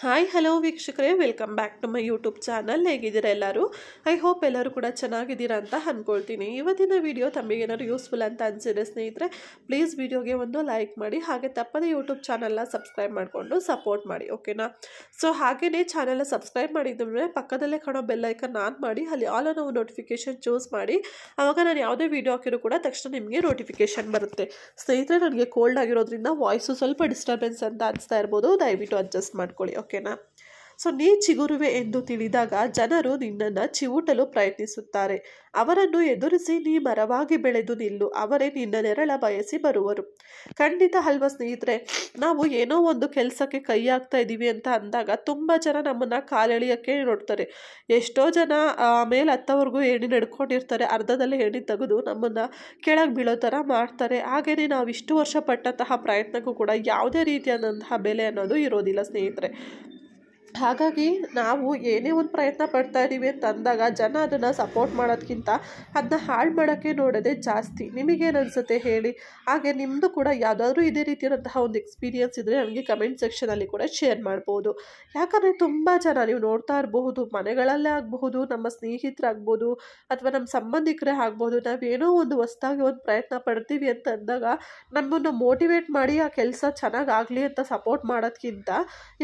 Hi hello ವೀಕ್ಷಕರೇ, welcome back to my YouTube channel. ಹೇಗಿದ್ದೀರಾ ಎಲ್ಲರೂ? ಐ ಹೋಪ್ ಎಲ್ಲರೂ ಕೂಡ ಚೆನ್ನಾಗಿದ್ದೀರಾ ಅಂತ ಅಂದ್ಕೊಳ್ತೀನಿ. ಇವತ್ತಿನ ವಿಡಿಯೋ ತಮಗೆ ಏನಾದ್ರು ಯೂಸ್ಫುಲ್ ಅಂತ ಅನಿಸಿದ್ರೆ ಸ್ನೇಹಿತರೆ, ಪ್ಲೀಸ್ ವಿಡಿಯೋಗೆ ಒಂದು ಲೈಕ್ ಮಾಡಿ, ಹಾಗೆ ತಪ್ಪದೇ ಯೂಟ್ಯೂಬ್ ಚಾನಲ್ನ ಸಬ್ಸ್ಕ್ರೈಬ್ ಮಾಡಿಕೊಂಡು ಸಪೋರ್ಟ್ ಮಾಡಿ, ಓಕೆನಾ? ಸೊ ಹಾಗೆಯೇ ಚಾನಲ್ನ ಸಬ್ಸ್ಕ್ರೈಬ್ ಮಾಡಿದ್ರೆ ಪಕ್ಕದಲ್ಲೇ ಕಾಣೋ ಬೆಲ್ಲೈಕನ್ ಆನ್ ಮಾಡಿ, ಅಲ್ಲಿ ಆಲ್ ಅನ್ನೋ ನೋಟಿಫಿಕೇಶನ್ ಚೂಸ್ ಮಾಡಿ. ಆವಾಗ ನಾನು ಯಾವುದೇ ವಿಡಿಯೋ ಹಾಕಿರೋ ಕೂಡ ತಕ್ಷಣ ನಿಮಗೆ ನೋಟಿಫಿಕೇಶನ್ ಬರುತ್ತೆ. ಸ್ನೇಹಿತರೆ, ನನಗೆ ಕೋಲ್ಡ್ ಆಗಿರೋದ್ರಿಂದ ವಾಯ್ಸು ಸ್ವಲ್ಪ ಡಿಸ್ಟರ್ಬೆನ್ಸ್ ಅಂತ ಅನಿಸ್ತಾ ಇರ್ಬೋದು, ದಯವಿಟ್ಟು ಅಡ್ಜಸ್ಟ್ ಮಾಡ್ಕೊಳ್ಳಿ, ಓಕೆನಾ? ಸೊ ನೀ ಚಿಗುರುವೆ ಎಂದು ತಿಳಿದಾಗ ಜನರು ನಿನ್ನನ್ನು ಚಿವುಟಲು ಪ್ರಯತ್ನಿಸುತ್ತಾರೆ. ಅವರನ್ನು ಎದುರಿಸಿ ನೀ ಮರವಾಗಿ ಬೆಳೆದು ನಿಲ್ಲು, ಅವರೇ ನಿನ್ನ ನೆರಳ ಬಯಸಿ ಬರುವರು. ಖಂಡಿತ ಅಲ್ವಾ ಸ್ನೇಹಿತರೆ? ನಾವು ಏನೋ ಒಂದು ಕೆಲಸಕ್ಕೆ ಕೈ ಹಾಕ್ತಾ ಇದ್ದೀವಿ ಅಂತ ಅಂದಾಗ ತುಂಬ ಜನ ನಮ್ಮನ್ನು ಕಾಲೆಳೆಯೋಕ್ಕೆ ನೋಡ್ತಾರೆ. ಎಷ್ಟೋ ಜನ ಮೇಲೆ ಹತ್ತವರೆಗೂ ಏಣಿ ನಡ್ಕೊಂಡಿರ್ತಾರೆ, ಅರ್ಧದಲ್ಲೇ ಏಣಿ ತೆಗೆದು ನಮ್ಮನ್ನು ಕೆಳಗೆ ಬೀಳೋ ಥರ ಮಾಡ್ತಾರೆ. ಹಾಗೆಯೇ ನಾವು ಇಷ್ಟು ವರ್ಷ ಪಟ್ಟಂತಹ ಪ್ರಯತ್ನಕ್ಕೂ ಕೂಡ ಯಾವುದೇ ರೀತಿಯಾದಂತಹ ಬೆಲೆ ಅನ್ನೋದು ಇರೋದಿಲ್ಲ ಸ್ನೇಹಿತರೆ. ಹಾಗಾಗಿ ನಾವು ಏನೇ ಒಂದು ಪ್ರಯತ್ನ ಪಡ್ತಾ ಇದ್ದೀವಿ ಅಂತ ಅಂದಾಗ ಜನ ಅದನ್ನು ಸಪೋರ್ಟ್ ಮಾಡೋದಕ್ಕಿಂತ ಅದನ್ನ ಹಾಳು ಮಾಡೋಕ್ಕೆ ನೋಡೋದೇ ಜಾಸ್ತಿ. ನಿಮಗೇನು ಅನಿಸುತ್ತೆ ಹೇಳಿ? ಹಾಗೆ ನಿಮ್ಮದು ಕೂಡ ಯಾವುದಾದ್ರೂ ಇದೇ ರೀತಿಯಾದಂತಹ ಒಂದು ಎಕ್ಸ್ಪೀರಿಯನ್ಸ್ ಇದ್ದರೆ ನನಗೆ ಕಮೆಂಟ್ ಸೆಕ್ಷನಲ್ಲಿ ಕೂಡ ಶೇರ್ ಮಾಡ್ಬೋದು. ಯಾಕಂದರೆ ತುಂಬ ಜನ ನೀವು ನೋಡ್ತಾ ಇರಬಹುದು, ಮನೆಗಳಲ್ಲೇ ಆಗಬಹುದು, ನಮ್ಮ ಸ್ನೇಹಿತರಾಗ್ಬೋದು ಅಥವಾ ನಮ್ಮ ಸಂಬಂಧಿಕರೇ ಆಗ್ಬೋದು, ನಾವೇನೋ ಒಂದು ಹೊಸ್ದಾಗಿ ಒಂದು ಪ್ರಯತ್ನ ಪಡ್ತೀವಿ ಅಂತ ಅಂದಾಗ ನಮ್ಮನ್ನು ಮೋಟಿವೇಟ್ ಮಾಡಿ ಆ ಕೆಲಸ ಚೆನ್ನಾಗಿ ಆಗಲಿ ಅಂತ ಸಪೋರ್ಟ್ ಮಾಡೋದಕ್ಕಿಂತ,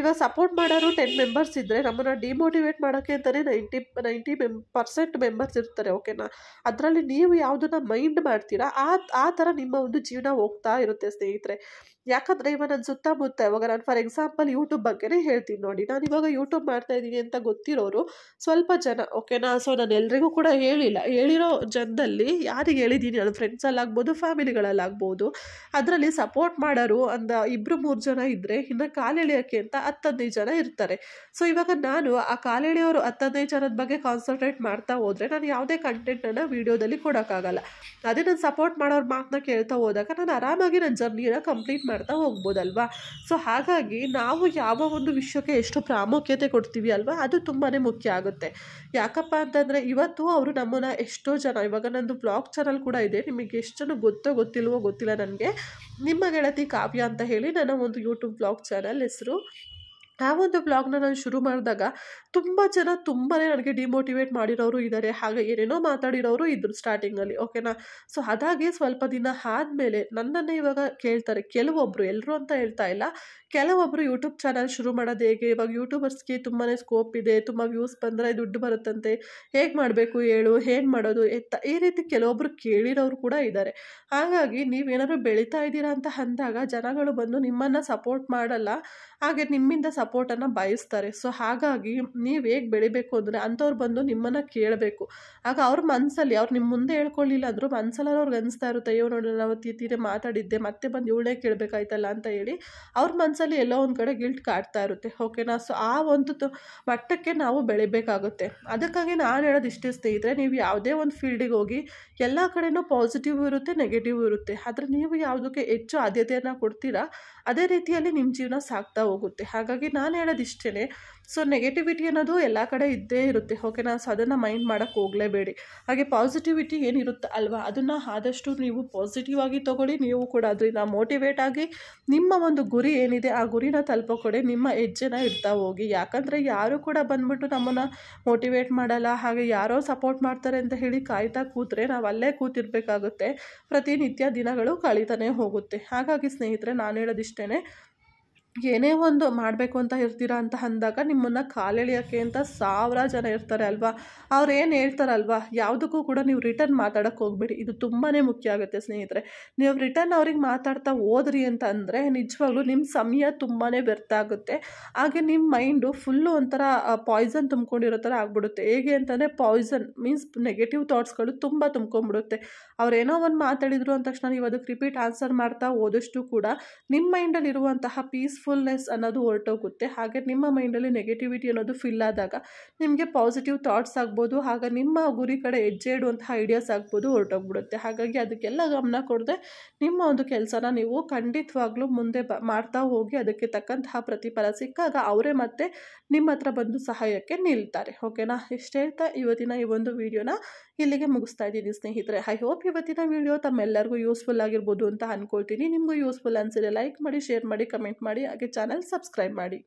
ಇವಾಗ ಸಪೋರ್ಟ್ ಮಾಡೋರು 10 ಮೆಂಬರ್ಸ್ ಇದ್ದರೆ ನಮ್ಮನ್ನು ಡಿಮೋಟಿವೇಟ್ ಮಾಡೋಕ್ಕೆ ಅಂತಲೇ 90% ಮೆಂಬರ್ಸ್ ಇರ್ತಾರೆ, ಓಕೆನಾ? ಅದರಲ್ಲಿ ನೀವು ಯಾವುದನ್ನ ಮೈಂಡ್ ಮಾಡ್ತೀರಾ ಆ ಥರ ನಿಮ್ಮ ಒಂದು ಜೀವನ ಹೋಗ್ತಾ ಇರುತ್ತೆ ಸ್ನೇಹಿತರೆ. ಯಾಕಂದರೆ ಇವಾಗ ನನ್ನ ಸುತ್ತಮುತ್ತ ಇವಾಗ ನಾನು ಫಾರ್ ಎಕ್ಸಾಂಪಲ್ ಯೂಟ್ಯೂಬ್ ಬಗ್ಗೆನೇ ಹೇಳ್ತೀನಿ ನೋಡಿ. ನಾನು ಇವಾಗ ಯೂಟ್ಯೂಬ್ ಮಾಡ್ತಾ ಇದ್ದೀನಿ ಅಂತ ಗೊತ್ತಿರೋರು ಸ್ವಲ್ಪ ಜನ, ಓಕೆನಾ? ಸೊ ನಾನು ಎಲ್ರಿಗೂ ಕೂಡ ಹೇಳಿಲ್ಲ. ಹೇಳಿರೋ ಜನದಲ್ಲಿ ಯಾರಿಗೆ ಹೇಳಿದ್ದೀನಿ, ನನ್ನ ಫ್ರೆಂಡ್ಸಲ್ಲಾಗ್ಬೋದು, ಫ್ಯಾಮಿಲಿಗಳಲ್ಲಾಗ್ಬೋದು, ಅದರಲ್ಲಿ ಸಪೋರ್ಟ್ ಮಾಡೋರು ಅಂದ 2-3 ಜನ ಇದ್ದರೆ ಇನ್ನು ಕಾಲೆಳೆಯೋಕ್ಕೆ ಅಂತ 10-15 ಜನ ಇರ್ತಾರೆ. ಸೊ ಇವಾಗ ನಾನು ಆ ಕಾಲೆಳೆಯೋರು 10-15 ಜನದ ಬಗ್ಗೆ ಕಾನ್ಸಂಟ್ರೇಟ್ ಮಾಡ್ತಾ ಹೋದರೆ ನಾನು ಯಾವುದೇ ಕಂಟೆಂಟನ್ನು ವೀಡಿಯೋದಲ್ಲಿ ಕೊಡೋಕ್ಕಾಗಲ್ಲ. ಅದೇ ನಾನು ಸಪೋರ್ಟ್ ಮಾಡೋರ ಮಾತನ್ನ ಕೇಳ್ತಾ ಹೋದಾಗ ನಾನು ಆರಾಮಾಗಿ ನನ್ನ ಜರ್ನಿನ ಕಂಪ್ಲೀಟ್ ಮಾಡ್ತಾ ಹೋಗ್ಬೋದಲ್ವಾ? ಸೊ ಹಾಗಾಗಿ ನಾವು ಯಾವ ಒಂದು ವಿಷಯಕ್ಕೆ ಎಷ್ಟು ಪ್ರಾಮುಖ್ಯತೆ ಕೊಡ್ತೀವಿ ಅಲ್ವಾ, ಅದು ತುಂಬಾ ಮುಖ್ಯ ಆಗುತ್ತೆ. ಯಾಕಪ್ಪ ಅಂತಂದರೆ ಇವತ್ತು ಅವರು ನಮ್ಮನ್ನು ಎಷ್ಟೋ ಜನ, ಇವಾಗ ನಂದು ಬ್ಲಾಗ್ ಚಾನಲ್ ಕೂಡ ಇದೆ, ನಿಮಗೆ ಎಷ್ಟು ಜನ ಗೊತ್ತಿಲ್ವೋ ಗೊತ್ತಿಲ್ಲ ನನಗೆ. ನಿಮ್ಮ ಗೆಳತಿ ಕಾವ್ಯ ಅಂತ ಹೇಳಿ ನನ್ನ ಒಂದು ಯೂಟ್ಯೂಬ್ ಬ್ಲಾಗ್ ಚಾನಲ್ ಹೆಸರು. ಆ ಒಂದು ಬ್ಲಾಗ್ನ ನಾನು ಶುರು ಮಾಡಿದಾಗ ತುಂಬ ಜನ ತುಂಬಾ ನನಗೆ ಡಿಮೋಟಿವೇಟ್ ಮಾಡಿರೋರು ಇದ್ದಾರೆ, ಹಾಗೆ ಏನೇನೋ ಮಾತಾಡಿರೋರು ಇದ್ದರು ಸ್ಟಾರ್ಟಿಂಗಲ್ಲಿ, ಓಕೆನಾ? ಸೊ ಅದಾಗಿ ಸ್ವಲ್ಪ ದಿನ ಆದಮೇಲೆ ನನ್ನನ್ನೇ ಇವಾಗ ಕೇಳ್ತಾರೆ ಕೆಲವೊಬ್ಬರು, ಎಲ್ಲರೂ ಅಂತ ಹೇಳ್ತಾ ಇಲ್ಲ, ಕೆಲವೊಬ್ಬರು ಯೂಟ್ಯೂಬ್ ಚಾನಲ್ ಶುರು ಮಾಡೋದು ಹೇಗೆ, ಇವಾಗ ಯೂಟ್ಯೂಬರ್ಸ್ಗೆ ತುಂಬಾ ಸ್ಕೋಪ್ ಇದೆ, ತುಂಬ ವ್ಯೂಸ್ ಬಂದರೆ ದುಡ್ಡು ಬರುತ್ತಂತೆ, ಹೇಗೆ ಮಾಡಬೇಕು ಹೇಳು, ಏನು ಮಾಡೋದು ಎತ್ತ, ಈ ರೀತಿ ಕೆಲವೊಬ್ಬರು ಕೇಳಿರೋರು ಕೂಡ ಇದ್ದಾರೆ. ಹಾಗಾಗಿ ನೀವೇನಾದ್ರು ಬೆಳೀತಾ ಇದ್ದೀರಾ ಅಂತ ಅಂದಾಗ ಜನಗಳು ಬಂದು ನಿಮ್ಮನ್ನು ಸಪೋರ್ಟ್ ಮಾಡಲ್ಲ, ಹಾಗೆ ನಿಮ್ಮಿಂದ ಸಪೋರ್ಟನ್ನು ಬಯಸ್ತಾರೆ. ಸೊ ಹಾಗಾಗಿ ನೀವು ಹೇಗೆ ಬೆಳಿಬೇಕು ಅಂದರೆ ಅಂಥವ್ರು ಬಂದು ನಿಮ್ಮನ್ನು ಕೇಳಬೇಕು. ಆಗ ಅವ್ರ ಮನಸ್ಸಲ್ಲಿ, ಅವ್ರು ನಿಮ್ಮ ಮುಂದೆ ಹೇಳ್ಕೊಳ್ಳಿಲ್ಲ ಅಂದರೂ ಮನಸ್ಸಲ್ಲಿ ಅವ್ರಿಗೆ ಅನಿಸ್ತಾ ಇರುತ್ತೆ, ಅಯ್ಯೋ ನೋಡಿ ನಾವು ತೀರೆ ಮಾತಾಡಿದ್ದೆ, ಮತ್ತೆ ಬಂದು ಇವಳೇ ಕೇಳಬೇಕಾಯ್ತಲ್ಲ ಅಂತ ಹೇಳಿ ಅವ್ರ ಮನಸ್ಸಲ್ಲಿ ಎಲ್ಲೋ ಒಂದು ಕಡೆ ಗಿಲ್ಟ್ ಕಾಡ್ತಾ ಇರುತ್ತೆ, ಓಕೆನಾ? ಸೊ ಆ ಒಂದು ಮಟ್ಟಕ್ಕೆ ನಾವು ಬೆಳಿಬೇಕಾಗುತ್ತೆ. ಅದಕ್ಕಾಗಿ ನಾನು ಹೇಳೋದು ಇಷ್ಟೇ ಸ್ನೇಹಿತರೆ, ನೀವು ಯಾವುದೇ ಒಂದು ಫೀಲ್ಡಿಗೆ ಹೋಗಿ ಎಲ್ಲ ಕಡೆನೂ ಪಾಸಿಟಿವ್ ಇರುತ್ತೆ, ನೆಗೆಟಿವ್ ಇರುತ್ತೆ. ಆದರೆ ನೀವು ಯಾವುದಕ್ಕೆ ಹೆಚ್ಚು ಆದ್ಯತೆಯನ್ನು ಕೊಡ್ತೀರಾ ಅದೇ ರೀತಿಯಲ್ಲಿ ನಿಮ್ಮ ಜೀವನ ಸಾಗ್ತಾ ಹೋಗುತ್ತೆ. ಹಾಗಾಗಿ ನಾನು ಹೇಳೋದು ಇಷ್ಟೇ. ಸೊ ನೆಗೆಟಿವಿಟಿ ಅನ್ನೋದು ಎಲ್ಲ ಕಡೆ ಇದ್ದೇ ಇರುತ್ತೆ, ಓಕೆನಾ? ಸೊ ಅದನ್ನು ಮೈಂಡ್ ಮಾಡೋಕ್ಕೆ ಹೋಗಲೇಬೇಡಿ. ಹಾಗೆ ಪಾಸಿಟಿವಿಟಿ ಏನಿರುತ್ತೆ ಅಲ್ವಾ, ಅದನ್ನು ಆದಷ್ಟು ನೀವು ಪಾಸಿಟಿವ್ ಆಗಿ ತೊಗೊಳ್ಳಿ. ನೀವು ಕೂಡ ಅದರಿಂದ ಮೋಟಿವೇಟ್ ಆಗಿ ನಿಮ್ಮ ಒಂದು ಗುರಿ ಏನಿದೆ ಆ ಗುರಿನ ತಲುಪೋ ಕಡೆ ನಿಮ್ಮ ಹೆಜ್ಜೆನ ಇಡ್ತಾ ಹೋಗಿ. ಯಾಕಂದರೆ ಯಾರು ಕೂಡ ಬಂದ್ಬಿಟ್ಟು ನಮ್ಮನ್ನು ಮೋಟಿವೇಟ್ ಮಾಡಲ್ಲ, ಹಾಗೆ ಯಾರೋ ಸಪೋರ್ಟ್ ಮಾಡ್ತಾರೆ ಅಂತ ಹೇಳಿ ಕಾಯ್ತಾ ಕೂತ್ರೆ ನಾವು ಅಲ್ಲೇ ಕೂತಿರ್ಬೇಕಾಗುತ್ತೆ. ಪ್ರತಿನಿತ್ಯ ದಿನಗಳು ಕಳೀತಾನೆ ಹೋಗುತ್ತೆ. ಹಾಗಾಗಿ ಸ್ನೇಹಿತರೆ, ನಾನು ಹೇಳೋದಿಷ್ಟೇ, ಏನೇ ಒಂದು ಮಾಡಬೇಕು ಅಂತ ಇರ್ತೀರಾ ಅಂತ ಅಂದಾಗ ನಿಮ್ಮನ್ನು ಕಾಲೆಳೆಯೋಕ್ಕೆ ಅಂತ 1000 ಜನ ಇರ್ತಾರೆ ಅಲ್ವಾ, ಅವ್ರು ಏನು ಹೇಳ್ತಾರಲ್ವಾ, ಯಾವುದಕ್ಕೂ ಕೂಡ ನೀವು ರಿಟರ್ನ್ ಮಾತಾಡೋಕ್ಕೆ ಹೋಗ್ಬೇಡಿ. ಇದು ತುಂಬಾ ಮುಖ್ಯ ಆಗುತ್ತೆ ಸ್ನೇಹಿತರೆ. ನೀವು ರಿಟರ್ನ್ ಅವ್ರಿಗೆ ಮಾತಾಡ್ತಾ ಹೋದ್ರಿ ಅಂತ ಅಂದರೆ ನಿಜವಾಗ್ಲೂ ನಿಮ್ಮ ಸಮಯ ತುಂಬಾ ವ್ಯರ್ಥ ಆಗುತ್ತೆ. ಹಾಗೆ ನಿಮ್ಮ ಮೈಂಡು ಫುಲ್ಲು ಒಂಥರ ಪಾಯ್ಸನ್ ತುಂಬ್ಕೊಂಡಿರೋ ಥರ ಆಗ್ಬಿಡುತ್ತೆ. ಹೇಗೆ ಅಂತಂದರೆ ಪಾಯ್ಸನ್ ಮೀನ್ಸ್ ನೆಗೆಟಿವ್ ಥಾಟ್ಸ್ಗಳು ತುಂಬ ತುಂಬ್ಕೊಂಡ್ಬಿಡುತ್ತೆ. ಅವ್ರೇನೋ ಒಂದು ಮಾತಾಡಿದ್ರು ಅಂದ ತಕ್ಷಣ ನೀವು ಅದಕ್ಕೆ ರಿಪೀಟ್ ಆನ್ಸರ್ ಮಾಡ್ತಾ ಹೋದಷ್ಟು ಕೂಡ ನಿಮ್ಮ ಮೈಂಡಲ್ಲಿರುವಂತಹ ಪೀಸ್ಫುಲ್ನೆಸ್ ಅನ್ನೋದು ಹೊರಟೋಗುತ್ತೆ. ಹಾಗೆ ನಿಮ್ಮ ಮೈಂಡಲ್ಲಿ ನೆಗೆಟಿವಿಟಿ ಅನ್ನೋದು ಫಿಲ್ ಆದಾಗ ನಿಮಗೆ ಪಾಸಿಟಿವ್ ಥಾಟ್ಸ್ ಆಗ್ಬೋದು, ಆಗ ನಿಮ್ಮ ಗುರಿ ಕಡೆ ಹೆಜ್ಜೆ ಇಡುವಂತಹ ಐಡಿಯಾಸ್ ಆಗ್ಬೋದು ಹೊರಟೋಗ್ಬಿಡುತ್ತೆ. ಹಾಗಾಗಿ ಅದಕ್ಕೆಲ್ಲ ಗಮನ ಕೊಡದೆ ನಿಮ್ಮ ಒಂದು ಕೆಲಸನ ನೀವು ಖಂಡಿತವಾಗ್ಲೂ ಮುಂದೆ ಮಾಡ್ತಾ ಹೋಗಿ ಅದಕ್ಕೆ ತಕ್ಕಂತಹ ಪ್ರತಿಫಲ ಸಿಕ್ಕಾಗ ಅವರೇ ಮತ್ತೆ ನಿಮ್ಮ ಹತ್ರ ಬಂದು ಸಹಾಯಕ್ಕೆ ನಿಲ್ತಾರೆ, ಓಕೆನಾ? ಇಷ್ಟು ಹೇಳ್ತಾ ಇವತ್ತಿನ ಈ ಒಂದು ವಿಡಿಯೋನ ಇಲ್ಲಿಗೆ ಮುಗಿಸ್ತಾ ಇದ್ದೀನಿ ಸ್ನೇಹಿತರೆ. ಐ ಹೋಪ್ ಇವತ್ತಿನ ವಿಡಿಯೋ ತಮ್ಮೆಲ್ಲರಿಗೂ ಯೂಸ್ಫುಲ್ ಆಗಿರ್ಬೋದು ಅಂತ ಅಂದ್ಕೊಳ್ತೀನಿ. ನಿಮಗೂ ಯೂಸ್ಫುಲ್ ಅನಿಸಿದ್ರೆ ಲೈಕ್ ಮಾಡಿ, ಶೇರ್ ಮಾಡಿ, ಕಮೆಂಟ್ ಮಾಡಿ, ಹಾಗೆ ಚಾನಲ್ ಸಬ್ಸ್ಕ್ರೈಬ್ ಮಾಡಿ.